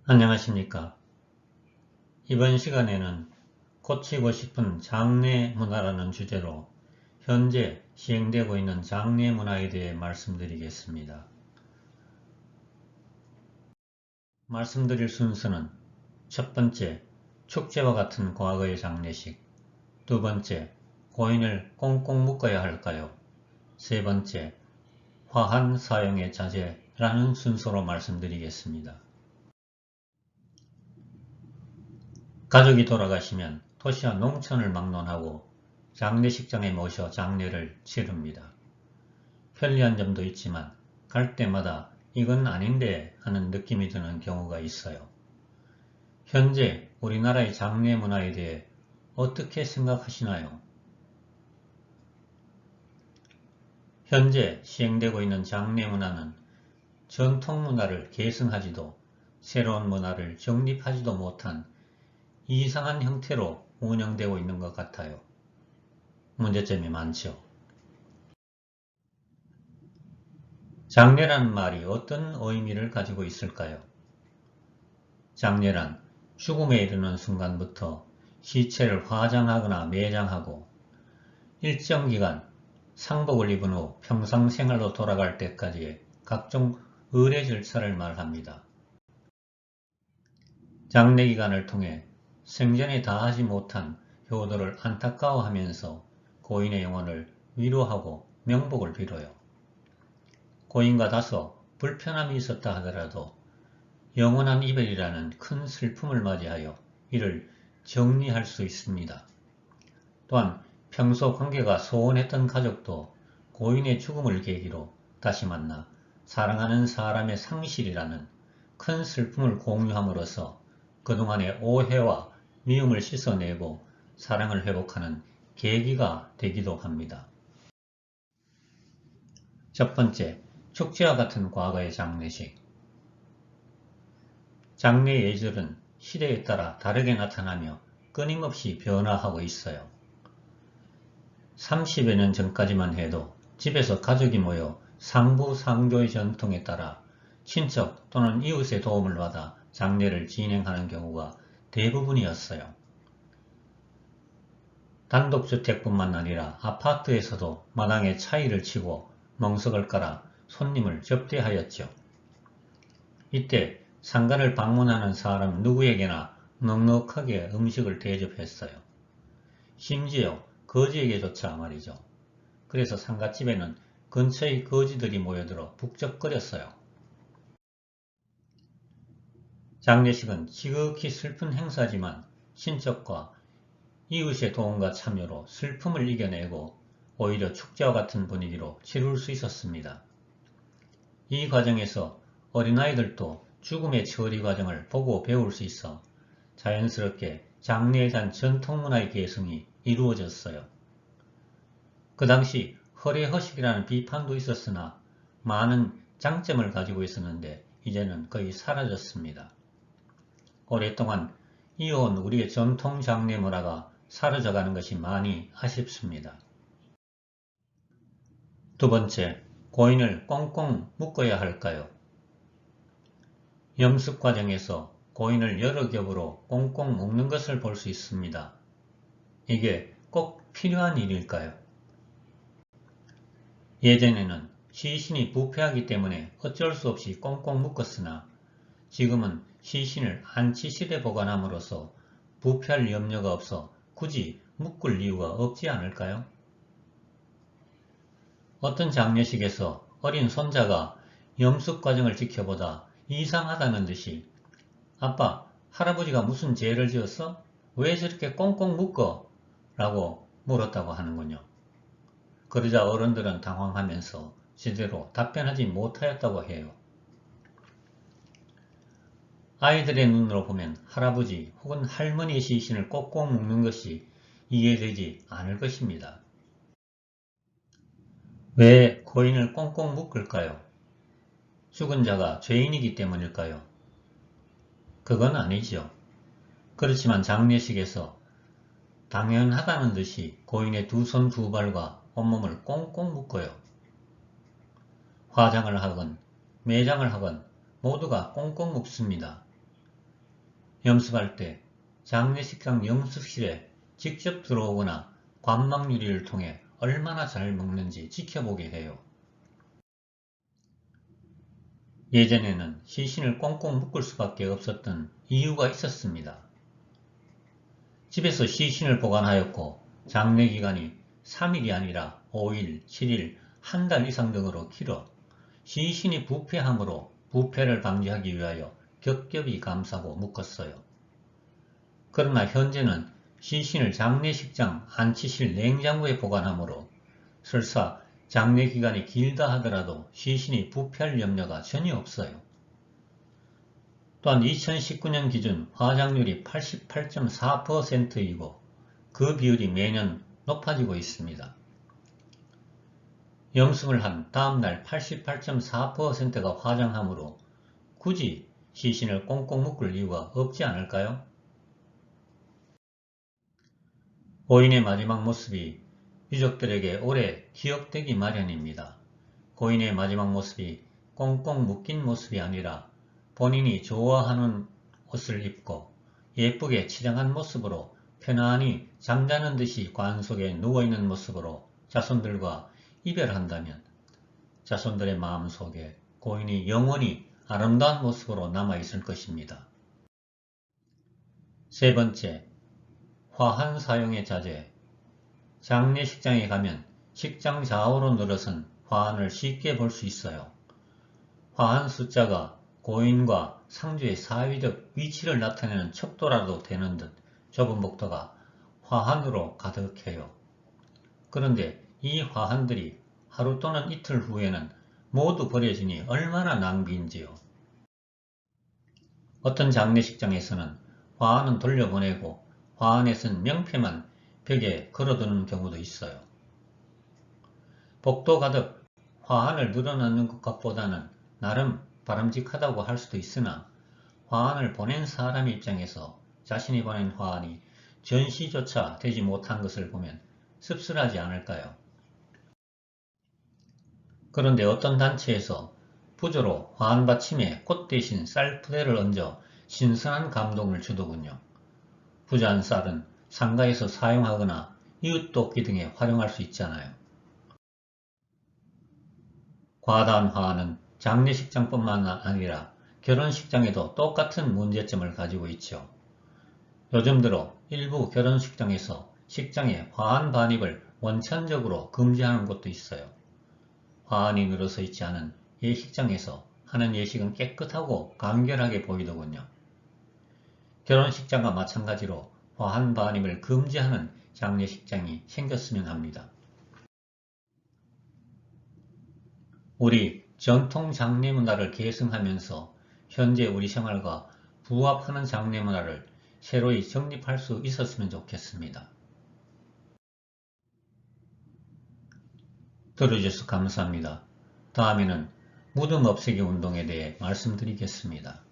안녕하십니까. 이번 시간에는 고치고 싶은 장례 문화라는 주제로 현재 시행되고 있는 장례 문화에 대해 말씀드리겠습니다. 말씀드릴 순서는 첫 번째, 축제와 같은 과거의 장례식. 두 번째, 고인을 꽁꽁 묶어야 할까요? 세 번째, 화한 사용의 자제라는 순서로 말씀드리겠습니다. 가족이 돌아가시면 도시와 농촌을 막론하고 장례식장에 모셔 장례를 치릅니다. 편리한 점도 있지만 갈 때마다 이건 아닌데 하는 느낌이 드는 경우가 있어요. 현재 우리나라의 장례 문화에 대해 어떻게 생각하시나요? 현재 시행되고 있는 장례 문화는 전통 문화를 계승하지도 새로운 문화를 정립하지도 못한 이상한 형태로 운영되고 있는 것 같아요. 문제점이 많죠. 장례라는 말이 어떤 의미를 가지고 있을까요? 장례란 죽음에 이르는 순간부터 시체를 화장하거나 매장하고 일정 기간 상복을 입은 후 평상생활로 돌아갈 때까지의 각종 의례 절차를 말합니다. 장례 기간을 통해 생전에 다하지 못한 효도를 안타까워하면서 고인의 영혼을 위로하고 명복을 빌어요. 고인과 다소 불편함이 있었다 하더라도 영원한 이별이라는 큰 슬픔을 맞이하여 이를 정리할 수 있습니다. 또한 평소 관계가 소원했던 가족도 고인의 죽음을 계기로 다시 만나 사랑하는 사람의 상실이라는 큰 슬픔을 공유함으로써 그동안의 오해와 미움을 씻어내고 사랑을 회복하는 계기가 되기도 합니다. 첫 번째, 축제와 같은 과거의 장례식. 장례 예절은 시대에 따라 다르게 나타나며 끊임없이 변화하고 있어요. 30여 년 전까지만 해도 집에서 가족이 모여 상부상조의 전통에 따라 친척 또는 이웃의 도움을 받아 장례를 진행하는 경우가 대부분이었어요. 단독주택뿐만 아니라 아파트에서도 마당에 차이를 치고 멍석을 깔아 손님을 접대하였죠. 이때 상가를 방문하는 사람 누구에게나 넉넉하게 음식을 대접했어요. 심지어 거지에게조차 말이죠. 그래서 상갓집에는 근처의 거지들이 모여들어 북적거렸어요. 장례식은 지극히 슬픈 행사지만 친척과 이웃의 도움과 참여로 슬픔을 이겨내고 오히려 축제와 같은 분위기로 치룰 수 있었습니다. 이 과정에서 어린아이들도 죽음의 처리 과정을 보고 배울 수 있어 자연스럽게 장례에 대한 전통문화의 계승이 이루어졌어요. 그 당시 허례허식이라는 비판도 있었으나 많은 장점을 가지고 있었는데 이제는 거의 사라졌습니다. 오랫동안 이어온 우리의 전통 장례 문화가 사라져가는 것이 많이 아쉽습니다. 두 번째, 고인을 꽁꽁 묶어야 할까요? 염습 과정에서 고인을 여러 겹으로 꽁꽁 묶는 것을 볼 수 있습니다. 이게 꼭 필요한 일일까요? 예전에는 시신이 부패하기 때문에 어쩔 수 없이 꽁꽁 묶었으나 지금은 시신을 안치실에 보관함으로써 부패할 염려가 없어 굳이 묶을 이유가 없지 않을까요? 어떤 장례식에서 어린 손자가 염숙 과정을 지켜보다 이상하다는 듯이 아빠, 할아버지가 무슨 죄를 지었어? 왜 저렇게 꽁꽁 묶어? 라고 물었다고 하는군요. 그러자 어른들은 당황하면서 제대로 답변하지 못하였다고 해요. 아이들의 눈으로 보면 할아버지 혹은 할머니의 시신을 꼭꼭 묶는 것이 이해되지 않을 것입니다. 왜 고인을 꽁꽁 묶을까요? 죽은 자가 죄인이기 때문일까요? 그건 아니지요. 그렇지만 장례식에서 당연하다는 듯이 고인의 두 손 두 발과 온몸을 꽁꽁 묶어요. 화장을 하건 매장을 하건 모두가 꽁꽁 묶습니다. 염습할 때 장례식장 염습실에 직접 들어오거나 관망유리를 통해 얼마나 잘 먹는지 지켜보게 해요. 예전에는 시신을 꽁꽁 묶을 수밖에 없었던 이유가 있었습니다. 집에서 시신을 보관하였고 장례기간이 3일이 아니라 5일, 7일, 한 달 이상 등으로 길어 시신이 부패함으로 부패를 방지하기 위하여 겹겹이 감싸고 묶었어요. 그러나 현재는 시신을 장례식장 안치실 냉장고에 보관하므로 설사 장례기간이 길다 하더라도 시신이 부패할 염려가 전혀 없어요. 또한 2019년 기준 화장률이 88.4%이고 그 비율이 매년 높아지고 있습니다. 염습을 한 다음날 88.4%가 화장하므로 굳이 시신을 꽁꽁 묶을 이유가 없지 않을까요? 고인의 마지막 모습이 유족들에게 오래 기억되기 마련입니다. 고인의 마지막 모습이 꽁꽁 묶인 모습이 아니라 본인이 좋아하는 옷을 입고 예쁘게 치장한 모습으로 편안히 잠자는 듯이 관 속에 누워있는 모습으로 자손들과 이별한다면 자손들의 마음속에 고인이 영원히 아름다운 모습으로 남아있을 것입니다. 세 번째, 화한 사용의 자제. 장례식장에 가면 식장 좌우로 늘어선 화환을 쉽게 볼 수 있어요. 화환 숫자가 고인과 상주의 사회적 위치를 나타내는 척도라도 되는 듯 좁은 복도가 화환으로 가득해요. 그런데 이 화환들이 하루 또는 이틀 후에는 모두 버려지니 얼마나 낭비인지요. 어떤 장례식장에서는 화환은 돌려보내고 화환에 쓴 명패만 벽에 걸어두는 경우도 있어요. 복도 가득 화환을 늘어놓는 것보다는 나름 바람직하다고 할 수도 있으나 화환을 보낸 사람 입장에서 자신이 보낸 화환이 전시조차 되지 못한 것을 보면 씁쓸하지 않을까요? 그런데 어떤 단체에서 부조로 화환 받침에 꽃 대신 쌀 푸대를 얹어 신선한 감동을 주더군요. 부자한 쌀은 상가에서 사용하거나 이웃돕기 등에 활용할 수 있잖아요. 과다한 화환은 장례식장뿐만 아니라 결혼식장에도 똑같은 문제점을 가지고 있죠. 요즘 들어 일부 결혼식장에서 식장에 화환 반입을 원천적으로 금지하는 곳도 있어요. 화환이 늘어서 있지 않은 예식장에서 하는 예식은 깨끗하고 간결하게 보이더군요. 결혼식장과 마찬가지로 화환 반입을 금지하는 장례식장이 생겼으면 합니다. 우리 전통 장례 문화를 계승하면서 현재 우리 생활과 부합하는 장례 문화를 새로이 정립할 수 있었으면 좋겠습니다. 들어주셔서 감사합니다. 다음에는 무덤 없애기 운동에 대해 말씀드리겠습니다.